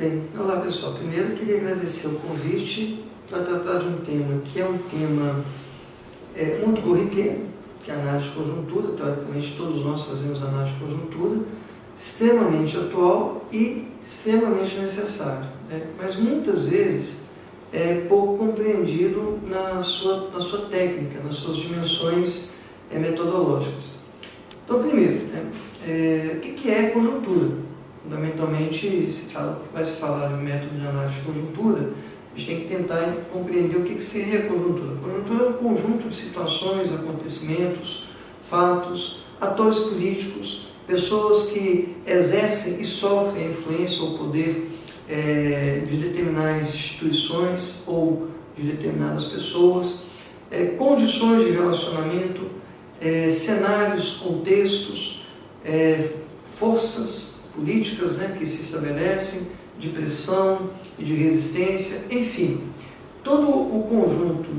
Bem, olá pessoal. Primeiro eu queria agradecer o convite para tratar de um tema que é um tema muito corriqueiro, que é a análise de conjuntura. Teoricamente todos nós fazemos análise de conjuntura, extremamente atual e extremamente necessário, né? Mas muitas vezes é pouco compreendido na sua técnica, nas suas dimensões metodológicas. Então, primeiro, o que é conjuntura? Fundamentalmente, vai se falar de método de análise de conjuntura, a gente tem que tentar compreender o que seria a conjuntura. A conjuntura é um conjunto de situações, acontecimentos, fatos, atores políticos, pessoas que exercem e sofrem a influência ou poder de determinadas instituições ou de determinadas pessoas, condições de relacionamento, cenários, contextos, forças políticas, né, que se estabelecem, de pressão e de resistência, enfim, todo o conjunto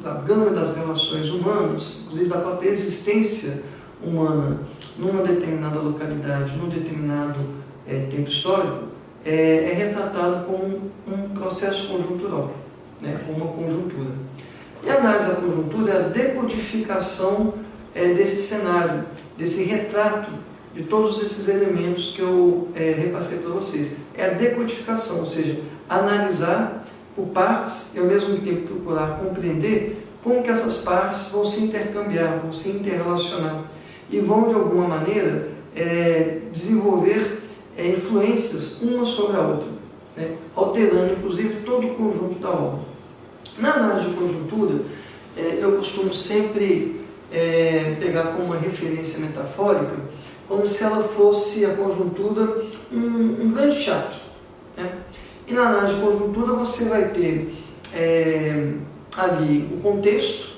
da gama das relações humanas, inclusive da própria existência humana numa determinada localidade, num determinado tempo histórico, é retratado como um processo conjuntural, né, como uma conjuntura. E a análise da conjuntura é a decodificação desse cenário, desse retrato de todos esses elementos que eu repassei para vocês. É a decodificação, ou seja, analisar por partes e ao mesmo tempo procurar compreender como que essas partes vão se intercambiar, vão se interrelacionar e vão de alguma maneira desenvolver influências uma sobre a outra, né, alterando inclusive todo o conjunto da obra. Na análise de conjuntura, eu costumo sempre pegar como uma referência metafórica como se ela fosse a conjuntura um grande teatro, né? E na análise de conjuntura você vai ter ali o contexto,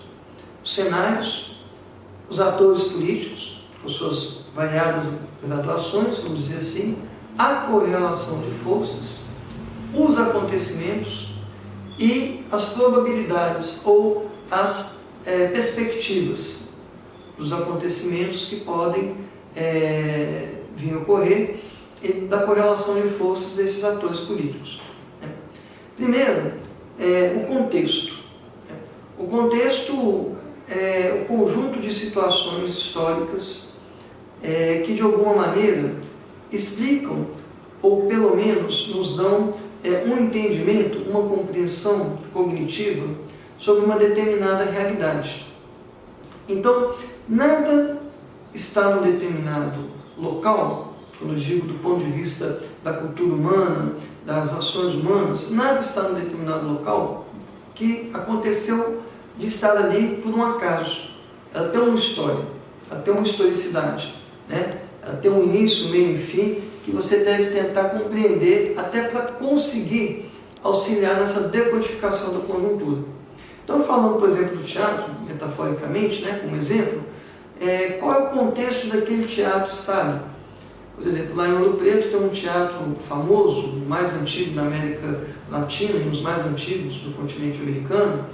os cenários, os atores políticos, com suas variadas graduações, vamos dizer assim, a correlação de forças, os acontecimentos e as probabilidades ou as perspectivas dos acontecimentos que podem vir a ocorrer e da correlação de forças desses atores políticos. Primeiro, o contexto. O contexto é o conjunto de situações históricas que de alguma maneira explicam ou pelo menos nos dão um entendimento, uma compreensão cognitiva sobre uma determinada realidade. Então, nada está num determinado local, quando eu digo do ponto de vista da cultura humana, das ações humanas, nada está num determinado local que aconteceu de estar ali por um acaso. Ela tem uma história, ela tem uma historicidade, né? Ela tem um início, meio e fim, que você deve tentar compreender até para conseguir auxiliar nessa decodificação da conjuntura. Então, falando, por exemplo, do teatro, metaforicamente, né, como exemplo, qual é o contexto daquele teatro estar ali? Por exemplo, lá em Ouro Preto tem um teatro famoso, o mais antigo da América Latina e um dos mais antigos do continente americano,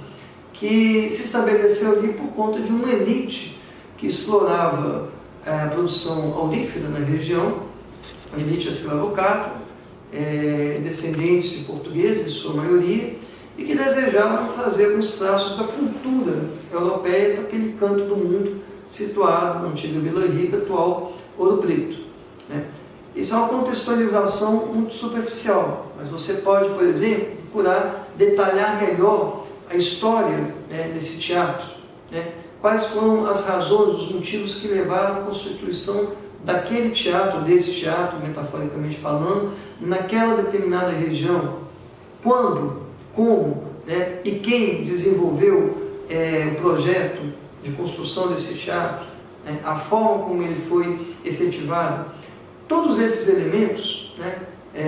que se estabeleceu ali por conta de uma elite que explorava a produção aurífera na região, a elite escravocrata, descendentes de portugueses, em sua maioria, e que desejavam trazer alguns traços da cultura europeia para aquele canto do mundo situado na antiga Vila Rica, atual Ouro Preto, né? Isso é uma contextualização muito superficial, mas você pode, por exemplo, procurar detalhar melhor a história, né, desse teatro, né? Quais foram as razões, os motivos que levaram à constituição daquele teatro, desse teatro, metaforicamente falando, naquela determinada região, quando, como, né, e quem desenvolveu o projeto de construção desse teatro, né, a forma como ele foi efetivado. Todos esses elementos, né,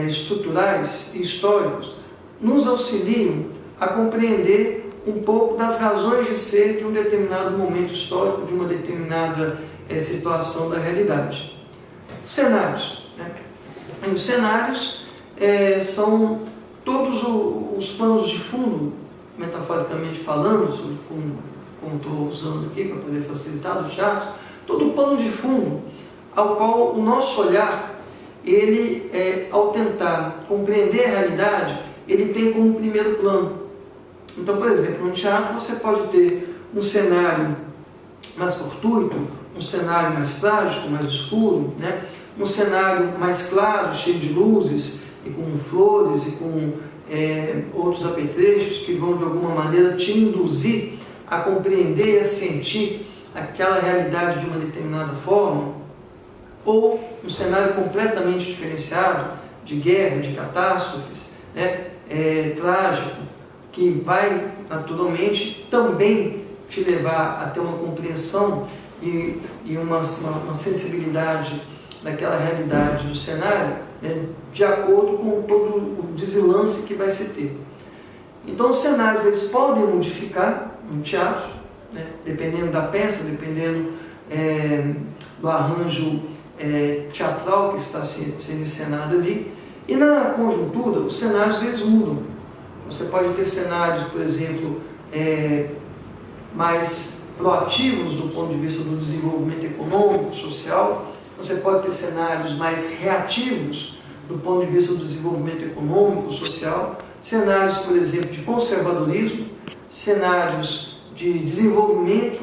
estruturais e históricos nos auxiliam a compreender um pouco das razões de ser de um determinado momento histórico, de uma determinada situação da realidade. Os cenários, né? Os cenários são todos os planos de fundo, metaforicamente falando, sobre como estou usando aqui para poder facilitar o teatro, todo o pano de fundo ao qual o nosso olhar ele, ao tentar compreender a realidade, ele tem como primeiro plano. Então, por exemplo, no teatro você pode ter um cenário mais fortuito, um cenário mais trágico, mais escuro, né? Um cenário mais claro, cheio de luzes, e com flores, e com outros apetrechos que vão de alguma maneira te induzir a compreender e a sentir aquela realidade de uma determinada forma, ou um cenário completamente diferenciado, de guerra, de catástrofes, né? Trágico, que vai naturalmente também te levar a ter uma compreensão e uma sensibilidade daquela realidade do cenário, né, de acordo com todo o deslance que vai se ter. Então os cenários eles podem modificar no teatro, né, dependendo da peça, dependendo do arranjo teatral que está sendo encenado ali. E na conjuntura, os cenários eles mudam. Você pode ter cenários, por exemplo, mais proativos do ponto de vista do desenvolvimento econômico, social. Você pode ter cenários mais reativos do ponto de vista do desenvolvimento econômico, social. Cenários, por exemplo, de conservadorismo, cenários de desenvolvimento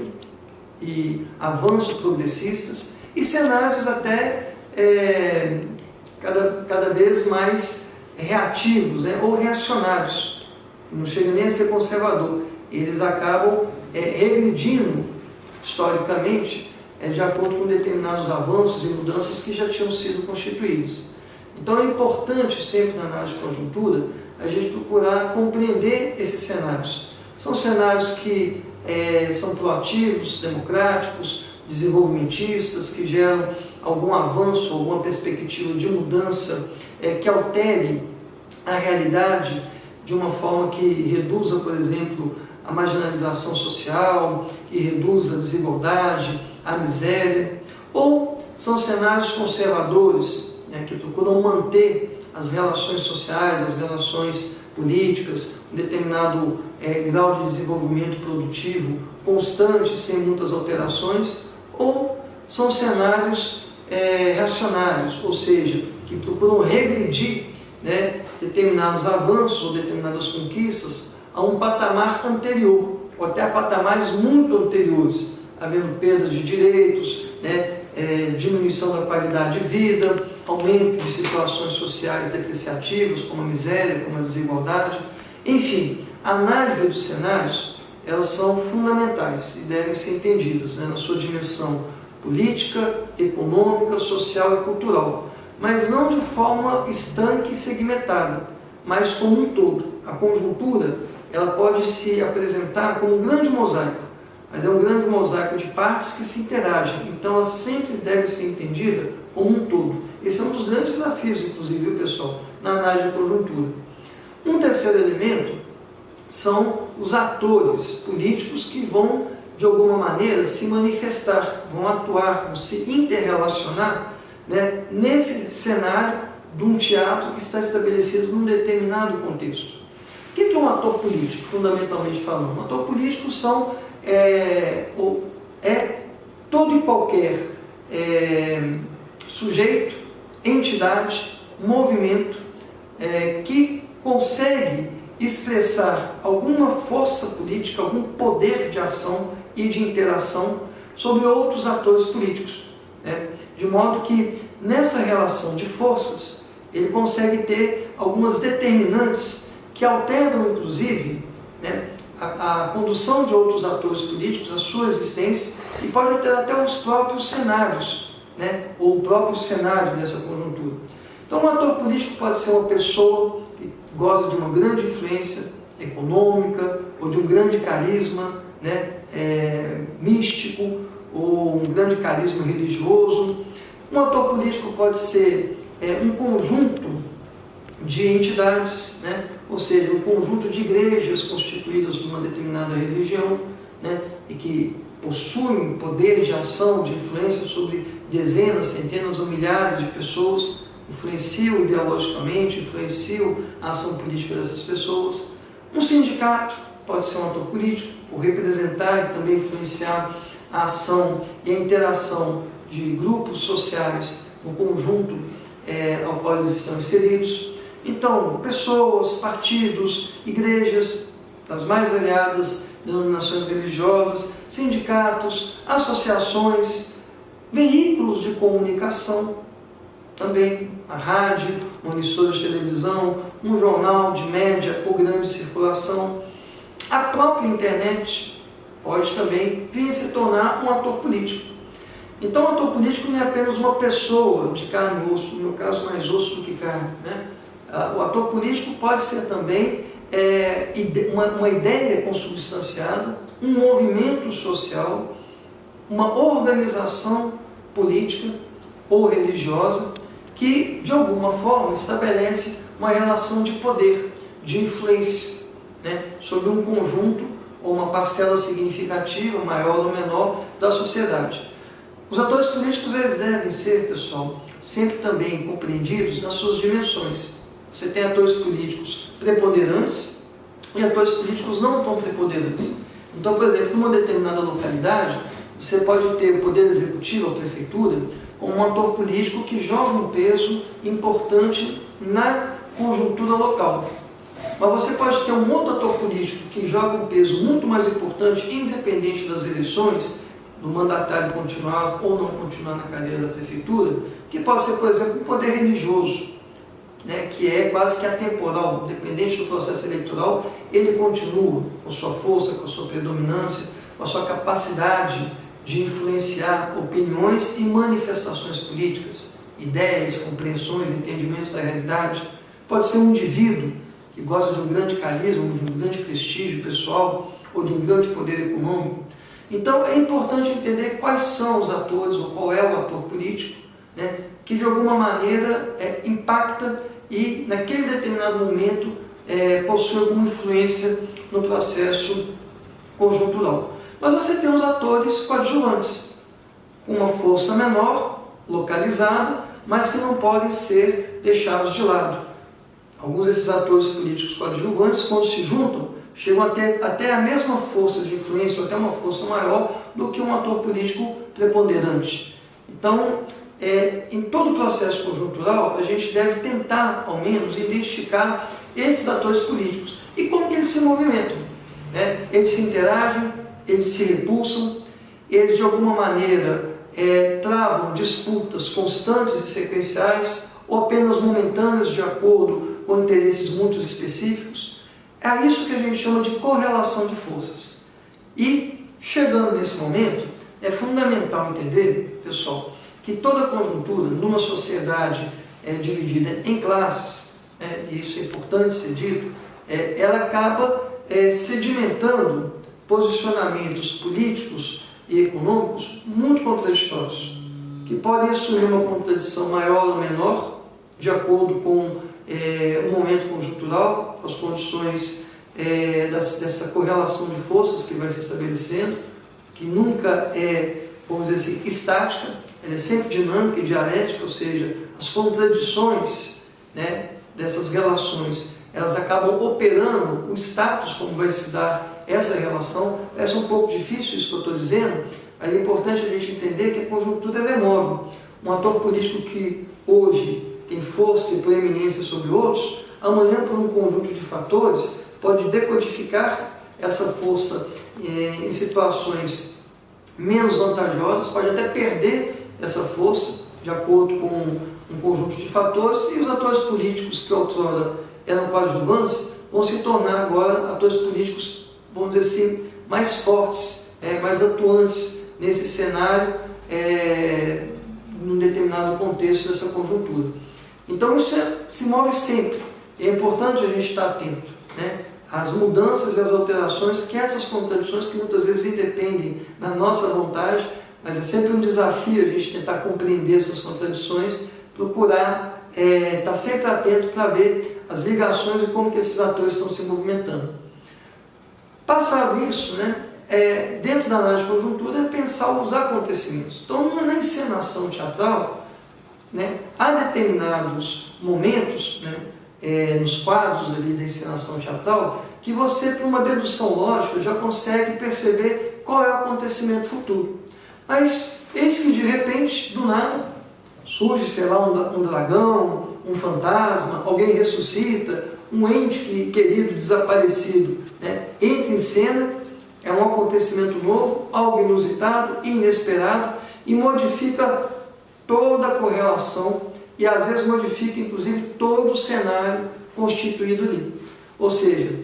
e avanços progressistas, e cenários até cada vez mais reativos, né, ou reacionários. Não chega nem a ser conservador. Eles acabam regredindo historicamente de acordo com determinados avanços e mudanças que já tinham sido constituídos. Então é importante sempre na análise de conjuntura a gente procurar compreender esses cenários. São cenários que são proativos, democráticos, desenvolvimentistas, que geram algum avanço, alguma perspectiva de mudança que altere a realidade de uma forma que reduza, por exemplo, a marginalização social, que reduza a desigualdade, a miséria. Ou são cenários conservadores, que procuram manter as relações sociais, as relações políticas, um determinado grau de desenvolvimento produtivo constante, sem muitas alterações. Ou são cenários reacionários, ou seja, que procuram regredir, né, determinados avanços ou determinadas conquistas a um patamar anterior, ou até a patamares muito anteriores, havendo perdas de direitos, né, diminuição da qualidade de vida, aumento de situações sociais depreciativas, como a miséria, como a desigualdade. Enfim, a análise dos cenários, elas são fundamentais e devem ser entendidas, né, na sua dimensão política, econômica, social e cultural, mas não de forma estanque e segmentada, mas como um todo. A conjuntura, ela pode se apresentar como um grande mosaico, mas é um grande mosaico de partes que se interagem, então ela sempre deve ser entendida como um todo. Esse é um dos grandes desafios, inclusive, viu, pessoal, na análise de conjuntura. Um terceiro elemento são os atores políticos que vão, de alguma maneira, se manifestar, vão atuar, vão se interrelacionar, né, nesse cenário de um teatro que está estabelecido num determinado contexto. O que é um ator político, fundamentalmente falando? Um ator político é todo e qualquer sujeito, entidade, movimento que consegue expressar alguma força política, algum poder de ação e de interação sobre outros atores políticos, né? De modo que nessa relação de forças ele consegue ter algumas determinantes que alteram inclusive, né, a condução de outros atores políticos, a sua existência, e pode alterar até os próprios cenários, né, ou o próprio cenário dessa conjuntura. Então um ator político pode ser uma pessoa que goza de uma grande influência econômica, ou de um grande carisma, né, místico, ou um grande carisma religioso. Um ator político pode ser um conjunto de entidades, né, ou seja, um conjunto de igrejas constituídas por uma determinada religião, né, e que possuem poder de ação, de influência sobre dezenas, centenas ou milhares de pessoas, influenciam ideologicamente, influenciam a ação política dessas pessoas. Um sindicato pode ser um ator político, ou representar e também influenciar a ação e a interação de grupos sociais no conjunto ao qual eles estão inseridos. Então, pessoas, partidos, igrejas das mais variadas denominações religiosas, sindicatos, associações, veículos de comunicação, também a rádio, uma emissora de televisão, um jornal de média ou grande circulação. A própria internet pode também vir a se tornar um ator político. Então, o ator político não é apenas uma pessoa de carne e osso, no meu caso, mais osso do que carne, né? O ator político pode ser também uma ideia consubstanciada, um movimento social, uma organização política ou religiosa que, de alguma forma, estabelece uma relação de poder, de influência, né, sobre um conjunto ou uma parcela significativa, maior ou menor, da sociedade. Os atores políticos eles devem ser, pessoal, sempre também compreendidos nas suas dimensões. Você tem atores políticos preponderantes e atores políticos não tão preponderantes. Então, por exemplo, numa determinada localidade, você pode ter o Poder Executivo, a Prefeitura, como um ator político que joga um peso importante na conjuntura local. Mas você pode ter um outro ator político que joga um peso muito mais importante, independente das eleições, do mandatário continuar ou não continuar na cadeira da Prefeitura, que pode ser, por exemplo, um poder religioso, né, que é quase que atemporal, independente do processo eleitoral, ele continua com sua força, com sua predominância, com a sua capacidade de influenciar opiniões e manifestações políticas, ideias, compreensões, entendimentos da realidade. Pode ser um indivíduo que gosta de um grande carisma, de um grande prestígio pessoal ou de um grande poder econômico. Então é importante entender quais são os atores ou qual é o ator político, né, que de alguma maneira impacta e naquele determinado momento possui alguma influência no processo conjuntural. Mas você tem os atores coadjuvantes, com uma força menor, localizada, mas que não podem ser deixados de lado. Alguns desses atores políticos coadjuvantes, quando se juntam, chegam até a mesma força de influência, ou até uma força maior do que um ator político preponderante. Então, em todo o processo conjuntural, a gente deve tentar, ao menos, identificar esses atores políticos. E como que eles se movimentam? Eles se interagem, eles se repulsam, eles de alguma maneira travam disputas constantes e sequenciais, ou apenas momentâneas de acordo com interesses muito específicos. É isso que a gente chama de correlação de forças. E, chegando nesse momento, é fundamental entender, pessoal, que toda conjuntura, numa sociedade dividida em classes, e isso é importante ser dito, ela acaba sedimentando posicionamentos políticos e econômicos muito contraditórios, que podem assumir uma contradição maior ou menor, de acordo com o momento conjuntural, com as condições dessa correlação de forças que vai se estabelecendo, que nunca vamos dizer assim, estática, ela é sempre dinâmica e dialética, ou seja, as contradições, né, dessas relações, elas acabam operando o status, como vai se dar essa relação. Parece um pouco difícil isso que eu estou dizendo, mas é importante a gente entender que a conjuntura ela é móvel. Um ator político que hoje tem força e preeminência sobre outros, amanhã, por um conjunto de fatores, pode decodificar essa força em situações menos vantajosas, pode até perder essa força de acordo com um conjunto de fatores, e os atores políticos que outrora eram coadjuvantes vão se tornar agora atores políticos, vamos dizer assim, mais fortes, mais atuantes nesse cenário, num determinado contexto dessa conjuntura. Então isso se move sempre, é importante a gente estar atento, né, às mudanças e às alterações, que essas contradições que muitas vezes independem da nossa vontade, mas é sempre um desafio a gente tentar compreender essas contradições, procurar estar sempre atento para ver as ligações e como que esses atores estão se movimentando. Passado isso, né, dentro da análise de conjuntura é pensar os acontecimentos. Então, na encenação teatral, né, há determinados momentos, né, nos quadros ali da encenação teatral, que você, por uma dedução lógica, já consegue perceber qual é o acontecimento futuro. Mas, eis que de repente, do nada, surge, sei lá, um dragão, um fantasma, alguém ressuscita, um ente querido desaparecido, né, entra em cena, é um acontecimento novo, algo inusitado, inesperado, e modifica toda a correlação e às vezes modifica inclusive todo o cenário constituído ali. Ou seja,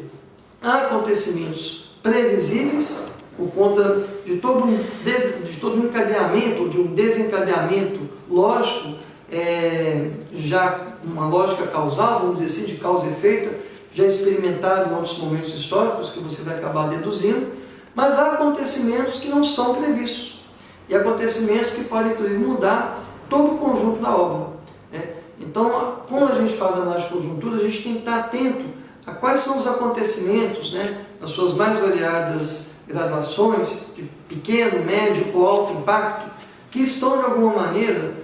há acontecimentos previsíveis por conta de todo um encadeamento, ou de um desencadeamento lógico, já uma lógica causal, vamos dizer assim, de causa e efeito, já experimentado em outros momentos históricos, que você vai acabar deduzindo, mas há acontecimentos que não são previstos, e acontecimentos que podem, inclusive, mudar todo o conjunto da obra, né? Então, quando a gente faz a análise de conjuntura, a gente tem que estar atento a quais são os acontecimentos, né, nas suas mais variadas graduações, de pequeno, médio ou alto impacto, que estão, de alguma maneira,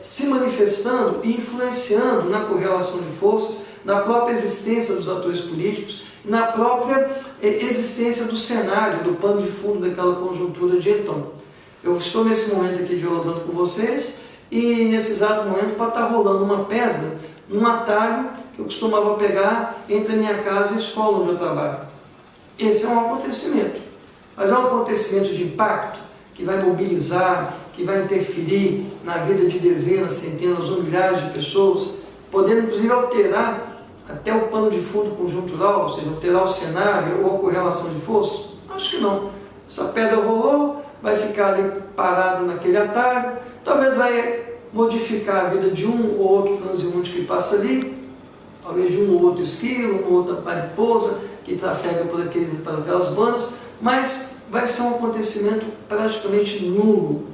se manifestando e influenciando na correlação de forças, na própria existência dos atores políticos, na própria existência do cenário, do pano de fundo daquela conjuntura de então. Eu estou nesse momento aqui dialogando com vocês e nesse exato momento pode estar rolando uma pedra num atalho que eu costumava pegar entre a minha casa e a escola onde eu trabalho. Esse é um acontecimento, mas é um acontecimento de impacto que vai mobilizar, que vai interferir na vida de dezenas, centenas ou milhares de pessoas, podendo inclusive alterar até o pano de fundo conjuntural, ou seja, alterar o cenário ou a correlação de forças? Acho que não. Essa pedra rolou, vai ficar ali parada naquele atalho, talvez vai modificar a vida de um ou outro transeunte que passa ali, talvez de um ou outro esquilo, uma outra mariposa que trafega por aquelas bandas, mas vai ser um acontecimento praticamente nulo,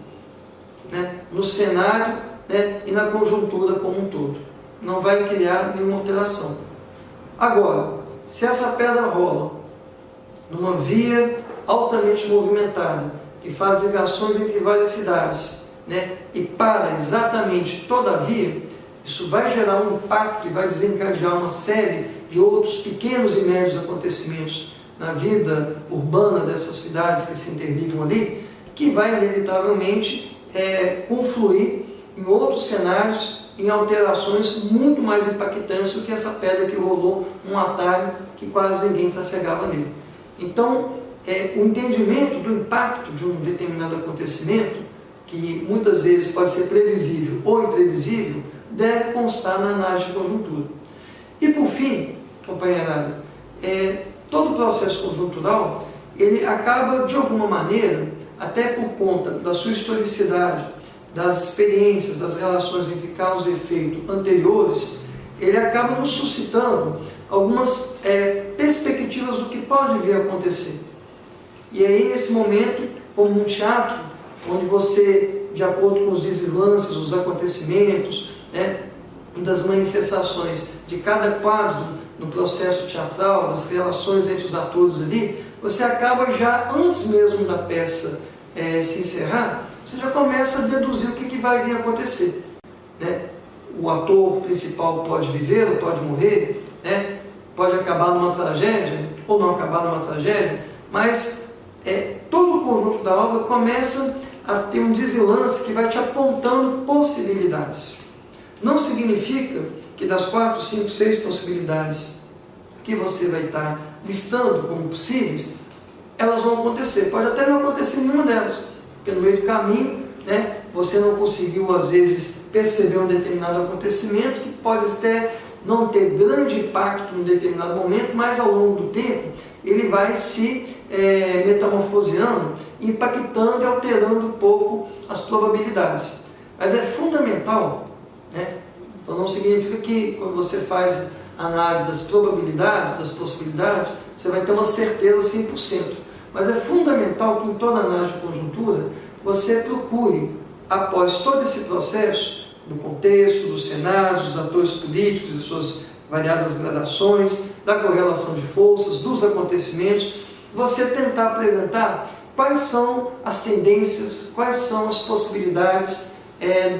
né, no cenário, né, e na conjuntura como um todo. Não vai criar nenhuma alteração. Agora, se essa pedra rola numa via altamente movimentada, que faz ligações entre várias cidades, né, e para exatamente toda a via, isso vai gerar um impacto e vai desencadear uma série de outros pequenos e médios acontecimentos na vida urbana dessas cidades que se interligam ali, que vai inevitavelmente confluir em outros cenários, em alterações muito mais impactantes do que essa pedra que rolou um atalho que quase ninguém trafegava nele. Então, o entendimento do impacto de um determinado acontecimento, que muitas vezes pode ser previsível ou imprevisível, deve constar na análise de conjuntura. E por fim, companheirada, todo o processo conjuntural, ele acaba de alguma maneira, até por conta da sua historicidade, das experiências, das relações entre causa e efeito anteriores, ele acaba nos suscitando algumas perspectivas do que pode vir a acontecer. E aí, nesse momento, como um teatro, onde você, de acordo com os deslances, os acontecimentos, né, das manifestações de cada quadro no processo teatral, das relações entre os atores ali, você acaba já, antes mesmo da peça se encerrar, você já começa a deduzir o que vai vir a acontecer, né? O ator principal pode viver ou pode morrer, né? Pode acabar numa tragédia ou não acabar numa tragédia, mas todo o conjunto da obra começa a ter um deslance que vai te apontando possibilidades. Não significa que das 4, 5, 6 possibilidades que você vai estar listando como possíveis, elas vão acontecer. Pode até não acontecer nenhuma delas, porque no meio do caminho, né, você não conseguiu, às vezes, perceber um determinado acontecimento que pode até não ter grande impacto em um determinado momento, mas ao longo do tempo ele vai se metamorfoseando, impactando e alterando um pouco as probabilidades. Mas é fundamental, né? Então não significa que quando você faz a análise das probabilidades, das possibilidades, você vai ter uma certeza 100%. Mas é fundamental que em toda análise de conjuntura você procure, após todo esse processo, do contexto, dos cenários, dos atores políticos e suas variadas gradações, da correlação de forças, dos acontecimentos, você tentar apresentar quais são as tendências, quais são as possibilidades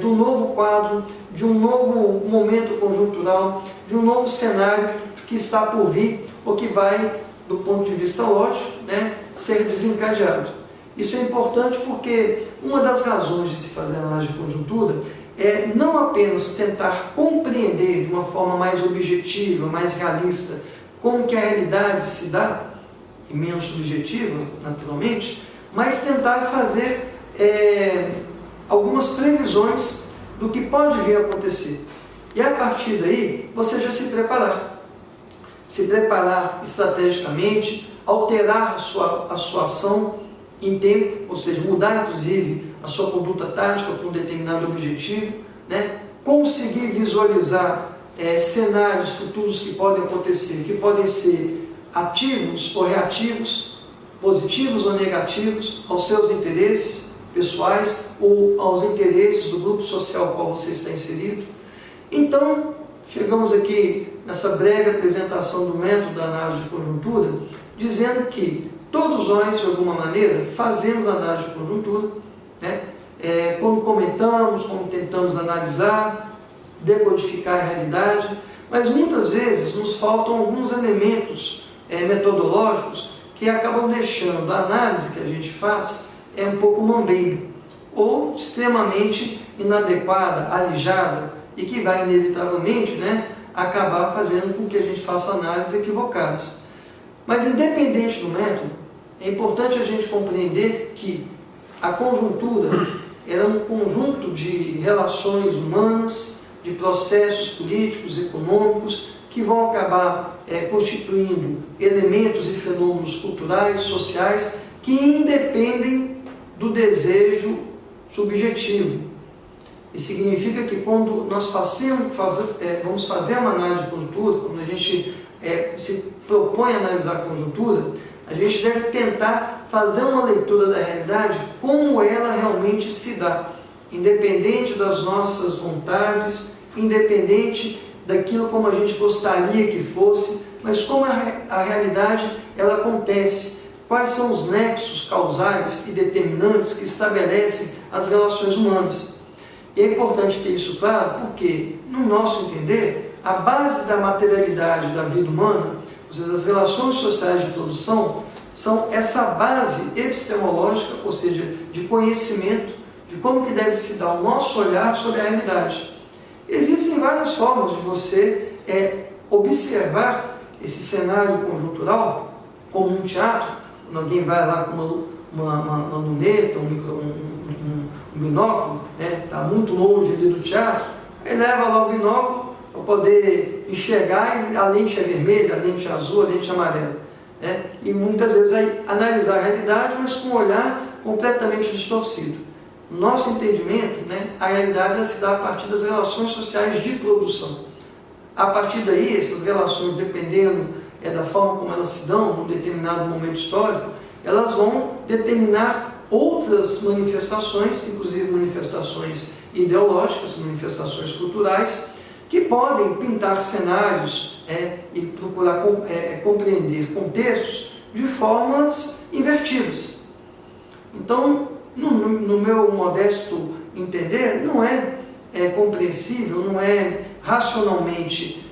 do novo quadro, de um novo momento conjuntural, de um novo cenário que está por vir ou que vai, do ponto de vista lógico, né, ser desencadeado. Isso é importante porque uma das razões de se fazer análise de conjuntura não apenas tentar compreender de uma forma mais objetiva, mais realista, como que a realidade se dá, e menos subjetiva, naturalmente, mas tentar fazer algumas previsões do que pode vir a acontecer. E a partir daí, você já se preparar. Se preparar estrategicamente, alterar a sua ação em tempo, ou seja, mudar inclusive a sua conduta tática para um determinado objetivo, né? Conseguir visualizar cenários futuros que podem acontecer, que podem ser ativos ou reativos, positivos ou negativos aos seus interesses pessoais ou aos interesses do grupo social ao qual você está inserido. Então, chegamos aqui nessa breve apresentação do método da análise de conjuntura, dizendo que todos nós, de alguma maneira, fazemos análise de conjuntura, né? Quando comentamos, quando tentamos analisar, decodificar a realidade, mas muitas vezes nos faltam alguns elementos metodológicos que acabam deixando a análise que a gente faz um pouco mambeira, ou extremamente inadequada, alijada, e que vai inevitavelmente, né, acabar fazendo com que a gente faça análises equivocadas. Mas independente do método, é importante a gente compreender que a conjuntura era um conjunto de relações humanas, de processos políticos, econômicos, que vão acabar constituindo elementos e fenômenos culturais, sociais, que independem do desejo subjetivo. E significa que quando nós vamos fazer uma análise de conjuntura, quando a gente se propõe a analisar a conjuntura, a gente deve tentar fazer uma leitura da realidade como ela realmente se dá, independente das nossas vontades, independente daquilo como a gente gostaria que fosse, mas como a realidade ela acontece, quais são os nexos causais e determinantes que estabelecem as relações humanas. E é importante ter isso claro porque, no nosso entender, a base da materialidade da vida humana, ou seja, as relações sociais de produção, são essa base epistemológica, ou seja, de conhecimento de como que deve se dar o nosso olhar sobre a realidade. Existem várias formas de você observar esse cenário conjuntural, como um teatro, quando alguém vai lá com uma luneta, um binóculo, está muito longe ali do teatro, aí leva lá o binóculo para poder enxergar, e a lente é vermelha, a lente é azul, a lente é amarela. E muitas vezes vai analisar a realidade, mas com um olhar completamente distorcido. No nosso entendimento, a realidade se dá a partir das relações sociais de produção. A partir daí, essas relações, dependendo da forma como elas se dão, num determinado momento histórico, elas vão determinar outras manifestações, inclusive manifestações ideológicas, manifestações culturais, que podem pintar cenários e procurar compreender contextos de formas invertidas. Então, no meu modesto entender, não é compreensível, não é racionalmente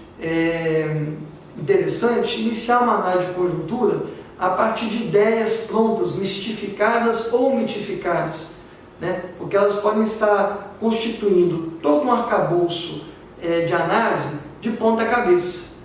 interessante iniciar uma análise de conjuntura a partir de ideias prontas, mistificadas ou mitificadas, porque elas podem estar constituindo todo um arcabouço de análise de ponta cabeça.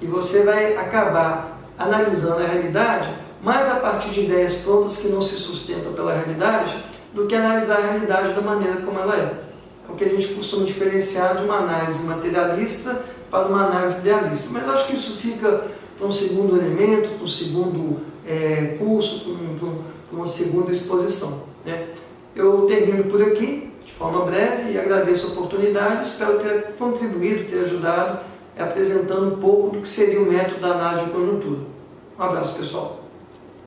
E você vai acabar analisando a realidade mais a partir de ideias prontas que não se sustentam pela realidade do que analisar a realidade da maneira como ela é. É o que a gente costuma diferenciar de uma análise materialista para uma análise idealista. Mas acho que isso fica para um segundo elemento, para um segundo curso, para uma segunda exposição. Eu termino por aqui, de forma breve, e agradeço a oportunidade. Espero ter contribuído, ter ajudado, apresentando um pouco do que seria o método da análise de conjuntura. Um abraço, pessoal.